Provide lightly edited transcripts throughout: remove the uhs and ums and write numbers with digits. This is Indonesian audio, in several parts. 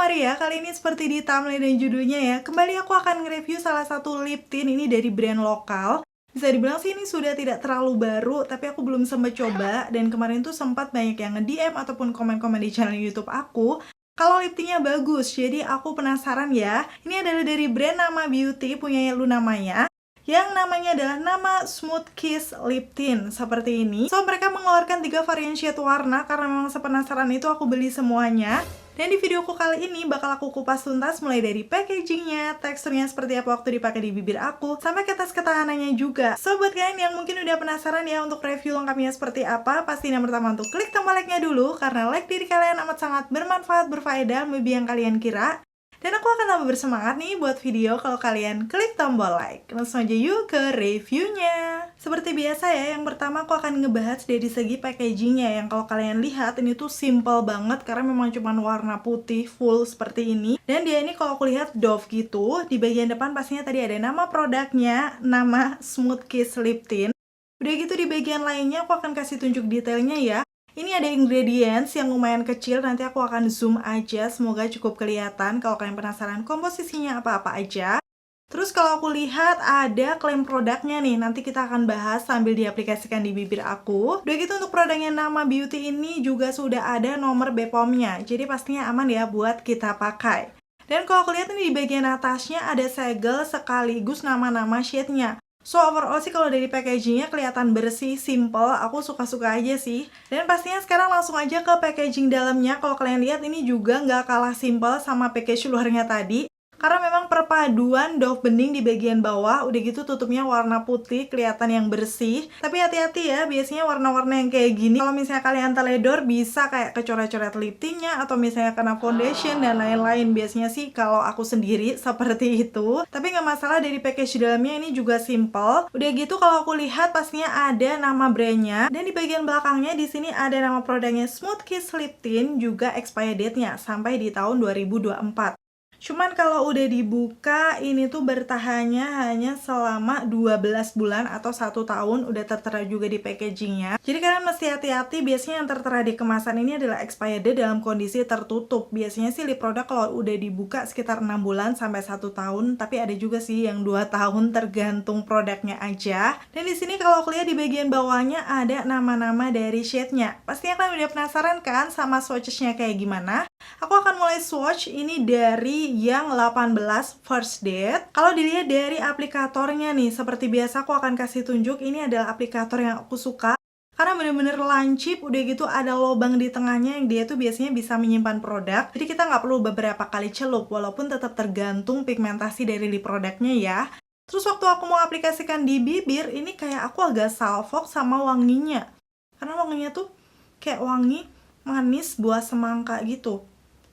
mari ya, kali ini seperti di thumbnail dan judulnya ya, kembali aku akan nge-review salah satu lip tint ini dari brand lokal. Bisa dibilang sih ini sudah tidak terlalu baru, tapi aku belum sempat coba, dan kemarin tuh sempat banyak yang nge-DM ataupun komen-komen di channel YouTube aku kalau lip tintnya bagus, jadi aku penasaran ya. Ini adalah dari brand Nama Beauty, punya Luna Maya, yang namanya adalah Nama Smooth Kiss Lip Tint, seperti ini. So, mereka mengeluarkan 3 varian shade warna, karena memang sepenasaran itu aku beli semuanya. Dan di videoku kali ini bakal aku kupas tuntas mulai dari packagingnya, teksturnya seperti apa waktu dipakai di bibir aku, sampai ke tes ketahanannya juga. So, buat kalian yang mungkin udah penasaran ya untuk review lengkapnya seperti apa, pastiin yang pertama untuk klik tombol like-nya dulu, karena like diri kalian amat sangat bermanfaat, berfaedah, lebih yang kalian kira. Dan aku akan tambah bersemangat nih buat video kalau kalian klik tombol like. Langsung aja yuk ke reviewnya. Seperti biasa ya, yang pertama aku akan ngebahas dari segi packagingnya. Yang kalau kalian lihat ini tuh simple banget karena memang cuma warna putih full seperti ini. Dan dia ini kalau aku lihat doff gitu. Di bagian depan pastinya tadi ada nama produknya, nama Smooth Kiss Lip Tint. Udah gitu di bagian lainnya aku akan kasih tunjuk detailnya ya. Ini ada ingredients yang lumayan kecil, nanti aku akan zoom aja, semoga cukup kelihatan kalau kalian penasaran komposisinya apa-apa aja. Terus kalau aku lihat ada klaim produknya nih, nanti kita akan bahas sambil diaplikasikan di bibir aku. Udah gitu untuk produknya Nama Beauty ini juga sudah ada nomor BPOM-nya, jadi pastinya aman ya buat kita pakai. Dan kalau aku lihat ini di bagian atasnya ada segel sekaligus nama-nama shade-nya. So, overall sih kalau dari packagingnya kelihatan bersih, simple, aku suka-suka aja sih. Dan pastinya sekarang langsung aja ke packaging dalamnya. Kalau kalian lihat ini juga nggak kalah simple sama package luarnya tadi. Karena memang perpaduan doff bening di bagian bawah, udah gitu tutupnya warna putih, kelihatan yang bersih. Tapi hati-hati ya, biasanya warna-warna yang kayak gini, kalau misalnya kalian teledor bisa kayak kecoret-coret lip tintnya, atau misalnya kena foundation dan lain-lain. Biasanya sih kalau aku sendiri seperti itu. Tapi nggak masalah, dari package dalamnya ini juga simple. Udah gitu kalau aku lihat pastinya ada nama brandnya, dan di bagian belakangnya di sini ada nama produknya Smooth Kiss Lip Tint, juga expired date-nya sampai di tahun 2024. Cuman kalau udah dibuka, ini tuh bertahannya hanya selama 12 bulan atau 1 tahun, udah tertera juga di packagingnya. Jadi kalian mesti hati-hati, biasanya yang tertera di kemasan ini adalah expired date dalam kondisi tertutup. Biasanya sih lip produk kalau udah dibuka sekitar 6 bulan sampai 1 tahun, tapi ada juga sih yang 2 tahun tergantung produknya aja. Dan di sini kalau aku lihat di bagian bawahnya ada nama-nama dari shade-nya. Pastinya kalian udah penasaran kan sama swatches-nya kayak gimana? Aku akan mulai swatch ini dari yang 18 First Date. Kalau dilihat dari aplikatornya nih, seperti biasa aku akan kasih tunjuk, ini adalah aplikator yang aku suka. Karena bener-bener lancip, udah gitu ada lubang di tengahnya yang dia tuh biasanya bisa menyimpan produk. Jadi kita nggak perlu beberapa kali celup, walaupun tetap tergantung pigmentasi dari lip produknya ya. Terus waktu aku mau aplikasikan di bibir, ini kayak aku agak salfok sama wanginya. Karena wanginya tuh kayak wangi manis buah semangka gitu.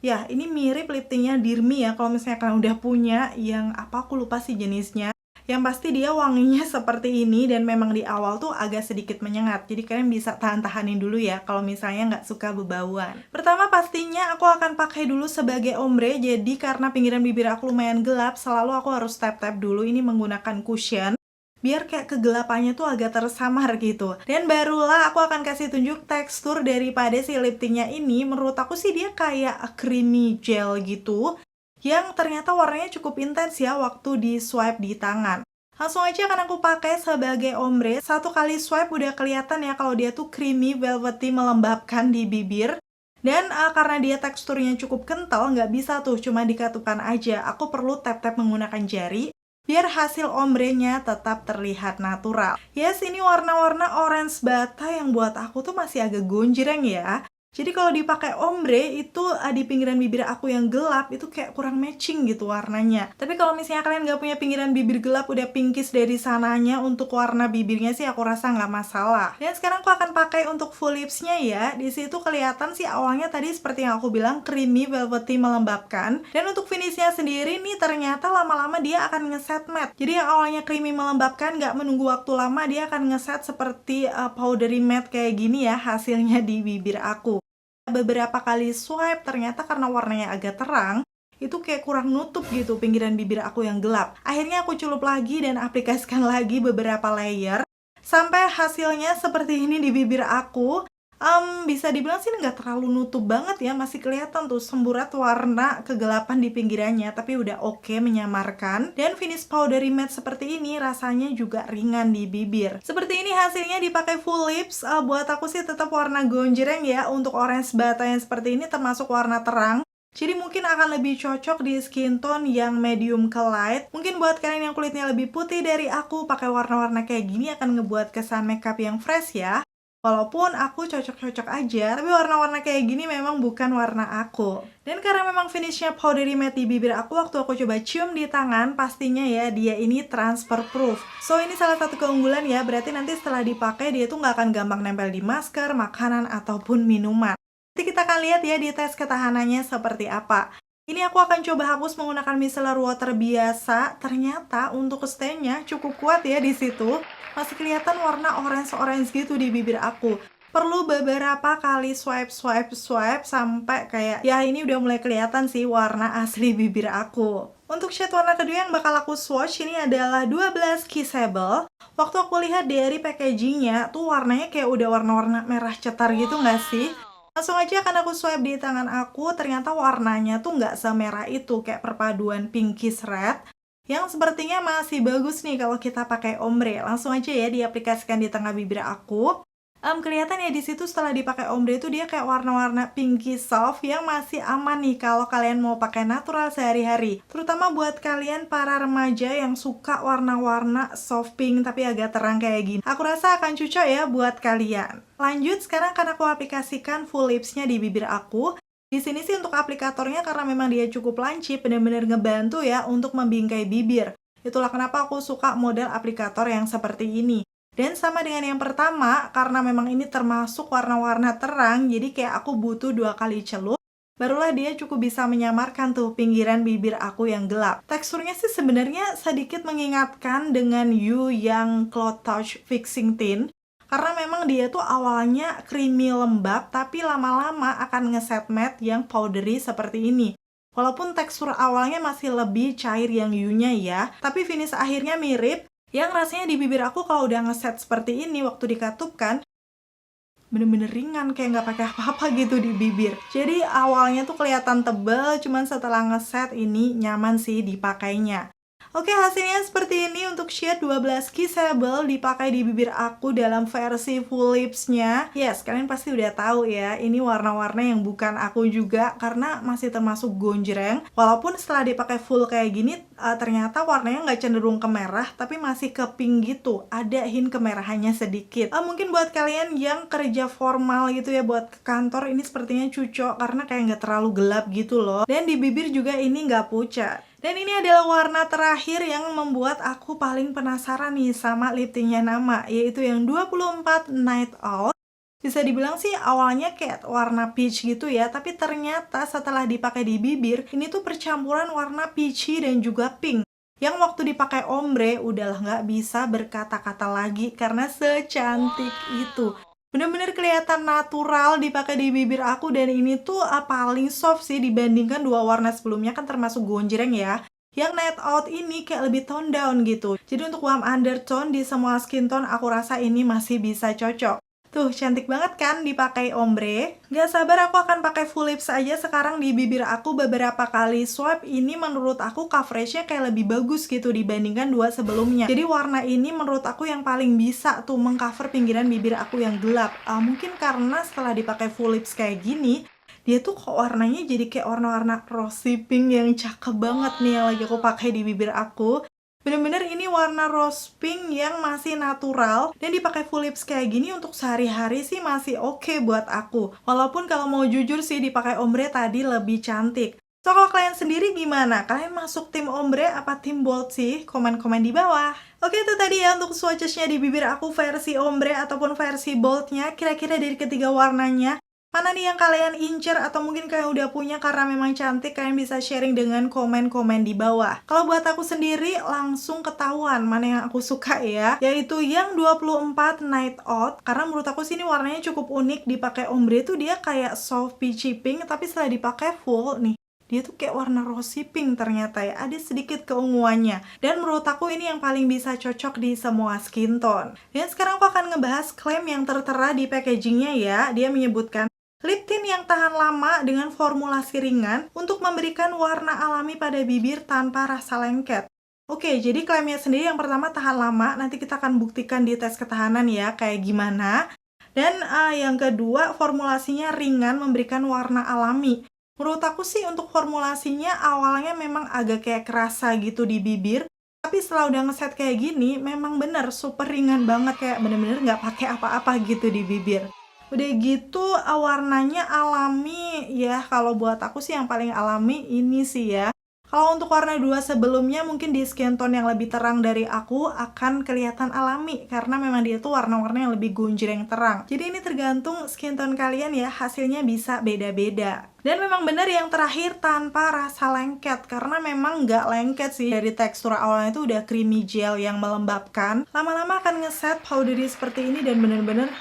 Ya, ini mirip lip tintnya Dirmi ya, kalau misalnya kalian udah punya, yang apa aku lupa sih jenisnya. Yang pasti dia wanginya seperti ini, dan memang di awal tuh agak sedikit menyengat. Jadi kalian bisa tahan-tahanin dulu ya, kalau misalnya nggak suka bebauan. Pertama pastinya aku akan pakai dulu sebagai ombre, jadi karena pinggiran bibir aku lumayan gelap, selalu aku harus tap-tap dulu, ini menggunakan cushion. Biar kayak kegelapannya tuh agak tersamar gitu. Dan barulah aku akan kasih tunjuk tekstur daripada si lip tintnya ini. Menurut aku sih dia kayak creamy gel gitu, yang ternyata warnanya cukup intens ya waktu di swipe di tangan. Langsung aja akan aku pakai sebagai ombre. 1 kali swipe udah kelihatan ya kalau dia tuh creamy, velvety, melembabkan di bibir. Dan karena dia teksturnya cukup kental, nggak bisa tuh cuma dikatukan aja. Aku perlu tap-tap menggunakan jari, biar hasil ombrenya tetap terlihat natural. Yes, ini warna-warna orange bata yang buat aku tuh masih agak gonjreng ya. Jadi kalau dipakai ombre itu di pinggiran bibir aku yang gelap itu kayak kurang matching gitu warnanya. Tapi kalau misalnya kalian nggak punya pinggiran bibir gelap, udah pinkish dari sananya, untuk warna bibirnya sih aku rasa nggak masalah. Dan sekarang aku akan pakai untuk full lipsnya ya. Di situ kelihatan sih awalnya tadi seperti yang aku bilang, creamy, velvety, melembabkan. Dan untuk finishnya sendiri nih ternyata lama-lama dia akan ngeset matte. Jadi yang awalnya creamy melembabkan, nggak menunggu waktu lama, dia akan ngeset seperti powdery matte kayak gini ya hasilnya di bibir aku. Beberapa kali swipe ternyata karena warnanya agak terang, itu kayak kurang nutup gitu pinggiran bibir aku yang gelap. Akhirnya aku celup lagi dan aplikasikan lagi beberapa layer sampai hasilnya seperti ini di bibir aku. Bisa dibilang sih nggak terlalu nutup banget ya, masih kelihatan tuh semburat warna kegelapan di pinggirannya, tapi udah oke menyamarkan. Dan finish powdery matte seperti ini rasanya juga ringan di bibir. Seperti ini hasilnya dipakai full lips. Buat aku sih tetap warna gonjreng ya, untuk orange bata yang seperti ini termasuk warna terang. Jadi mungkin akan lebih cocok di skin tone yang medium ke light. Mungkin buat kalian yang kulitnya lebih putih dari aku, pakai warna-warna kayak gini akan ngebuat kesan makeup yang fresh ya. Walaupun aku cocok-cocok aja, tapi warna-warna kayak gini memang bukan warna aku. Dan karena memang finishnya powdery matte di bibir aku, waktu aku coba cium di tangan, pastinya ya dia ini transfer proof. So ini salah satu keunggulan ya, berarti nanti setelah dipakai dia tuh nggak akan gampang nempel di masker, makanan, ataupun minuman. Nanti kita akan lihat ya di tes ketahanannya seperti apa. Ini aku akan coba hapus menggunakan micellar water biasa. Ternyata untuk stay-nya cukup kuat ya di situ. Masih kelihatan warna orange-orange gitu di bibir aku. Perlu beberapa kali swipe sampai kayak ya ini udah mulai kelihatan sih warna asli bibir aku. Untuk shade warna kedua yang bakal aku swatch ini adalah 12 Kissable. Waktu aku lihat dari packagingnya tuh warnanya kayak udah warna-warna merah cetar gitu nggak sih? Langsung aja akan aku swipe di tangan aku, ternyata warnanya tuh nggak semerah itu, kayak perpaduan pinkish red yang sepertinya masih bagus nih kalau kita pakai ombre. Langsung aja ya diaplikasikan di tengah bibir aku. Kelihatan ya di situ setelah dipakai ombre itu dia kayak warna-warna pinky soft yang masih aman nih kalau kalian mau pakai natural sehari-hari. Terutama buat kalian para remaja yang suka warna-warna soft pink tapi agak terang kayak gini. Aku rasa akan cocok ya buat kalian. Lanjut, sekarang akan aku aplikasikan full lipsnya di bibir aku. Di sini sih untuk aplikatornya karena memang dia cukup lancip, benar-benar ngebantu ya untuk membingkai bibir. Itulah kenapa aku suka model aplikator yang seperti ini. Dan sama dengan yang pertama, karena memang ini termasuk warna-warna terang, jadi kayak aku butuh 2 kali celup, barulah dia cukup bisa menyamarkan tuh pinggiran bibir aku yang gelap. Teksturnya sih sebenarnya sedikit mengingatkan dengan You yang Cloud Touch Fixing Tint, karena memang dia tuh awalnya creamy lembab, tapi lama-lama akan ngeset matte yang powdery seperti ini. Walaupun tekstur awalnya masih lebih cair yang You-nya ya, tapi finish akhirnya mirip. Yang rasanya di bibir aku kalau udah ngeset seperti ini waktu dikatupkan, bener-bener ringan kayak nggak pakai apa-apa gitu di bibir. Jadi awalnya tuh kelihatan tebel, cuman setelah ngeset ini nyaman sih dipakainya. Oke, hasilnya seperti ini untuk shade 12 Kissable dipakai di bibir aku dalam versi full lipsnya. Yes, kalian pasti udah tahu ya, ini warna-warna yang bukan aku juga karena masih termasuk gonjreng. Walaupun setelah dipakai full kayak gini, ternyata warnanya nggak cenderung ke merah, tapi masih ke pink gitu. Ada hint kemerahannya sedikit. Mungkin buat kalian yang kerja formal gitu ya, buat ke kantor, ini sepertinya cocok karena kayak nggak terlalu gelap gitu loh. Dan di bibir juga ini nggak pucat. Dan ini adalah warna terakhir yang membuat aku paling penasaran nih sama lip tintnya Nama, yaitu yang 24 Night Out. Bisa dibilang sih awalnya kayak warna peach gitu ya, tapi ternyata setelah dipakai di bibir, ini tuh percampuran warna peachy dan juga pink. Yang waktu dipakai ombre, udahlah nggak bisa berkata-kata lagi karena secantik itu. Bener-bener kelihatan natural dipakai di bibir aku, dan ini tuh paling soft sih dibandingkan dua warna sebelumnya kan termasuk gonjreng ya. Yang Night Out ini kayak lebih tone down gitu. Jadi untuk warm undertone di semua skin tone aku rasa ini masih bisa cocok. Tuh, cantik banget kan dipakai ombre. Gak sabar aku akan pakai full lips aja sekarang di bibir aku beberapa kali swipe. Ini menurut aku coveragenya kayak lebih bagus gitu dibandingkan dua sebelumnya. Jadi warna ini menurut aku yang paling bisa tuh mengcover pinggiran bibir aku yang gelap. Mungkin karena setelah dipakai full lips kayak gini, dia tuh kok warnanya jadi kayak warna-warna rosy pink yang cakep banget nih yang lagi aku pakai di bibir aku. Bener-bener ini warna rose pink yang masih natural, dan dipakai full lips kayak gini untuk sehari-hari sih masih oke buat aku. Walaupun kalau mau jujur sih dipakai ombre tadi lebih cantik. So kalau kalian sendiri gimana? Kalian masuk tim ombre apa tim bold sih? Komen-komen di bawah. Oke, itu tadi ya untuk swatches-nya di bibir aku versi ombre ataupun versi boldnya. Kira-kira dari ketiga warnanya, mana nih yang kalian incer atau mungkin kalian udah punya karena memang cantik, kalian bisa sharing dengan komen-komen di bawah. Kalau buat aku sendiri langsung ketahuan mana yang aku suka ya, yaitu yang 24 Night Out. Karena menurut aku sih ini warnanya cukup unik, dipakai ombre tuh dia kayak soft peachy pink, tapi setelah dipakai full nih, dia tuh kayak warna rosy pink ternyata ya, ada sedikit keunguannya. Dan menurut aku ini yang paling bisa cocok di semua skin tone. Dan sekarang aku akan ngebahas klaim yang tertera di packagingnya ya. Dia menyebutkan lip tint yang tahan lama dengan formulasi ringan untuk memberikan warna alami pada bibir tanpa rasa lengket. Oke, jadi klaimnya sendiri yang pertama tahan lama, nanti kita akan buktikan di tes ketahanan ya, kayak gimana. Dan yang kedua, formulasinya ringan memberikan warna alami. Menurut aku sih untuk formulasinya awalnya memang agak kayak kerasa gitu di bibir, tapi setelah udah ngeset kayak gini, memang bener super ringan banget, kayak bener-bener nggak pakai apa-apa gitu di bibir. Udah gitu warnanya alami ya, kalau buat aku sih yang paling alami ini sih ya. Kalau untuk warna 2 sebelumnya mungkin di skin tone yang lebih terang dari aku akan kelihatan alami karena memang dia tuh warna-warna yang lebih gonjreng terang. Jadi ini tergantung skin tone kalian ya, hasilnya bisa beda-beda. Dan memang benar yang terakhir tanpa rasa lengket, karena memang nggak lengket sih. Dari tekstur awalnya itu udah creamy gel yang melembabkan, lama-lama akan ngeset powdery seperti ini dan bener-bener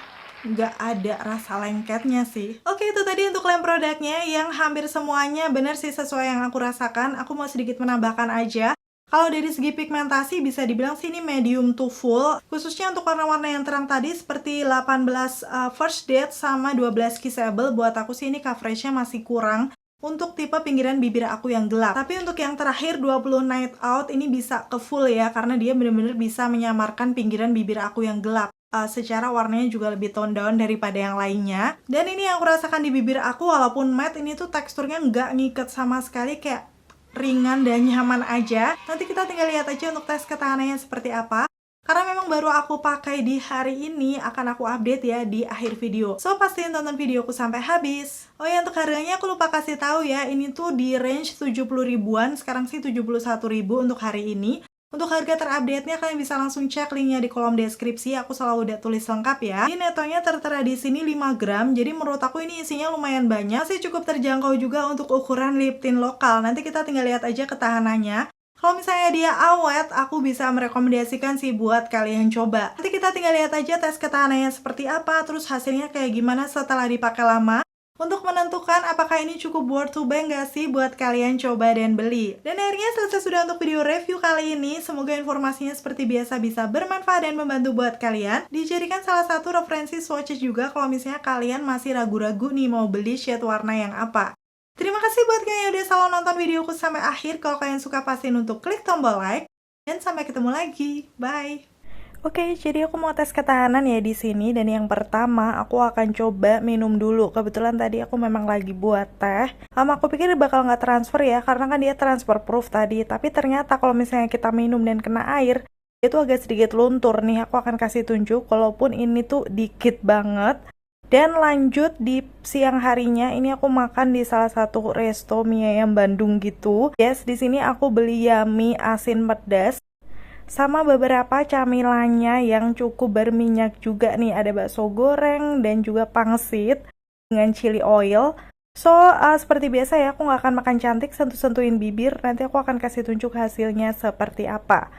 nggak ada rasa lengketnya sih. Oke, itu tadi untuk lem produknya yang hampir semuanya bener sih sesuai yang aku rasakan. Aku mau sedikit menambahkan aja. Kalau dari segi pigmentasi bisa dibilang sih ini medium to full, khususnya untuk warna-warna yang terang tadi seperti 18 First Date sama 12 Kissable. Buat aku sih ini coveragenya masih kurang untuk tipe pinggiran bibir aku yang gelap. Tapi untuk yang terakhir 20 Night Out ini bisa ke full ya, karena dia bener-bener bisa menyamarkan pinggiran bibir aku yang gelap. Secara warnanya juga lebih tone down daripada yang lainnya. Dan ini yang aku rasakan di bibir aku, walaupun matte ini tuh teksturnya nggak ngiket sama sekali, kayak ringan dan nyaman aja. Nanti kita tinggal lihat aja untuk tes ketahanannya seperti apa. Karena memang baru aku pakai di hari ini, akan aku update ya di akhir video. So, pastiin tonton videoku sampai habis. Oh ya, untuk harganya aku lupa kasih tahu ya, ini tuh di range 70 ribuan, sekarang sih 71 ribu untuk hari ini. Untuk harga terupdate-nya kalian bisa langsung cek linknya di kolom deskripsi, aku selalu udah tulis lengkap ya. Ini netonya tertera di sini 5 gram, jadi menurut aku ini isinya lumayan banyak, sih cukup terjangkau juga untuk ukuran lip tint lokal. Nanti kita tinggal lihat aja ketahanannya. Kalau misalnya dia awet, aku bisa merekomendasikan sih buat kalian coba. Nanti kita tinggal lihat aja tes ketahanannya seperti apa, terus hasilnya kayak gimana setelah dipakai lama, untuk menentukan apakah ini cukup worth to buy nggak sih buat kalian coba dan beli. Dan akhirnya selesai sudah untuk video review kali ini. Semoga informasinya seperti biasa bisa bermanfaat dan membantu buat kalian. Dijadikan salah satu referensi swatches juga kalau misalnya kalian masih ragu-ragu nih mau beli shade warna yang apa. Terima kasih buat kalian yang udah selalu nonton videoku sampai akhir. Kalau kalian suka pastiin untuk klik tombol like. Dan sampai ketemu lagi. Bye! Oke, jadi aku mau tes ketahanan ya di sini, dan yang pertama aku akan coba minum dulu. Kebetulan tadi aku memang lagi buat teh. Aku pikir bakal nggak transfer ya, karena kan dia transfer proof tadi. Tapi ternyata kalau misalnya kita minum dan kena air, itu agak sedikit luntur nih. Aku akan kasih tunjuk, walaupun ini tuh dikit banget. Dan lanjut di siang harinya, ini aku makan di salah satu resto mie ayam Bandung gitu. Yes, di sini aku beli yummy asin pedas. Sama beberapa camilannya yang cukup berminyak juga nih, ada bakso goreng dan juga pangsit dengan chili oil. So, seperti biasa ya, aku nggak akan makan cantik sentuh-sentuhin bibir, nanti aku akan kasih tunjuk hasilnya seperti apa.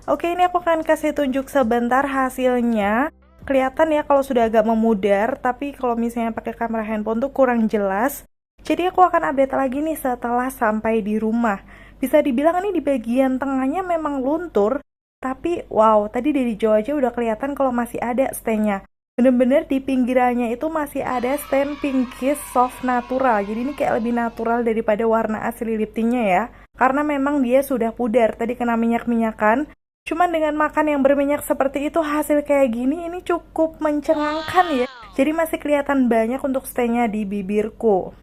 Oke, ini aku akan kasih tunjuk sebentar hasilnya. Kelihatan ya kalau sudah agak memudar, tapi kalau misalnya pakai kamera handphone tuh kurang jelas. Jadi aku akan update lagi nih setelah sampai di rumah. Bisa dibilang ini di bagian tengahnya memang luntur, tapi wow, tadi dari jauh aja udah kelihatan kalau masih ada stain-nya. Bener-bener di pinggirannya itu masih ada stain pinkish soft natural. Jadi ini kayak lebih natural daripada warna asli lip tint-nya ya. Karena memang dia sudah pudar, tadi kena minyak-minyakan. Cuman dengan makan yang berminyak seperti itu hasil kayak gini ini cukup mencengangkan ya. Jadi masih kelihatan banyak untuk stay-nya di bibirku.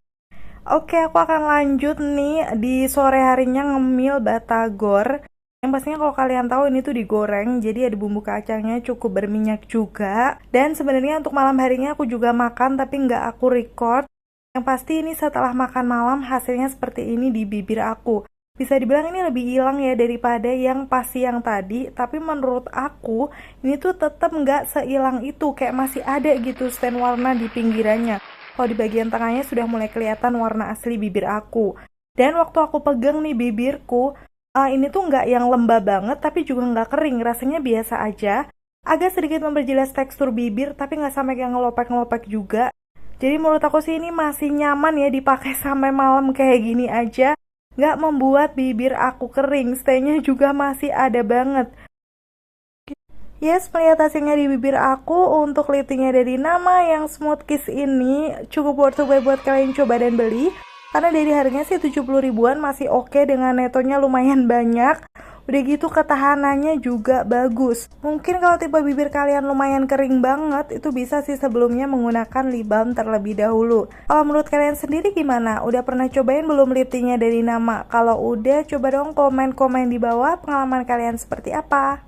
Oke, aku akan lanjut nih di sore harinya ngemil batagor. Yang pastinya kalau kalian tahu ini tuh digoreng, jadi ada bumbu kacangnya cukup berminyak juga. Dan sebenarnya untuk malam harinya aku juga makan tapi nggak aku record. Yang pasti ini setelah makan malam hasilnya seperti ini di bibir aku. Bisa dibilang ini lebih hilang ya daripada yang pas siang tadi, tapi menurut aku ini tuh tetap nggak sehilang itu, kayak masih ada gitu stain warna di pinggirannya. Kalau di bagian tengahnya sudah mulai kelihatan warna asli bibir aku. Dan waktu aku pegang nih bibirku, ini tuh nggak yang lembab banget, tapi juga nggak kering, rasanya biasa aja. Agak sedikit memperjelas tekstur bibir, tapi nggak sampai yang ngelopek-ngelopek juga. Jadi menurut aku sih ini masih nyaman ya dipakai sampai malam kayak gini aja. Nggak membuat bibir aku kering, stay-nya juga masih ada banget. Yes, melihat hasilnya di bibir aku untuk lip tintnya dari Nama yang Smooth Kiss ini cukup worth it buat kalian coba dan beli. Karena dari harganya sih 70 ribuan masih oke dengan netonya lumayan banyak. Udah gitu ketahanannya juga bagus. Mungkin kalau tipe bibir kalian lumayan kering banget, itu bisa sih sebelumnya menggunakan lip balm terlebih dahulu. Kalau menurut kalian sendiri gimana? Udah pernah cobain belum lip tintnya dari Nama? Kalau udah, coba dong komen-komen di bawah pengalaman kalian seperti apa.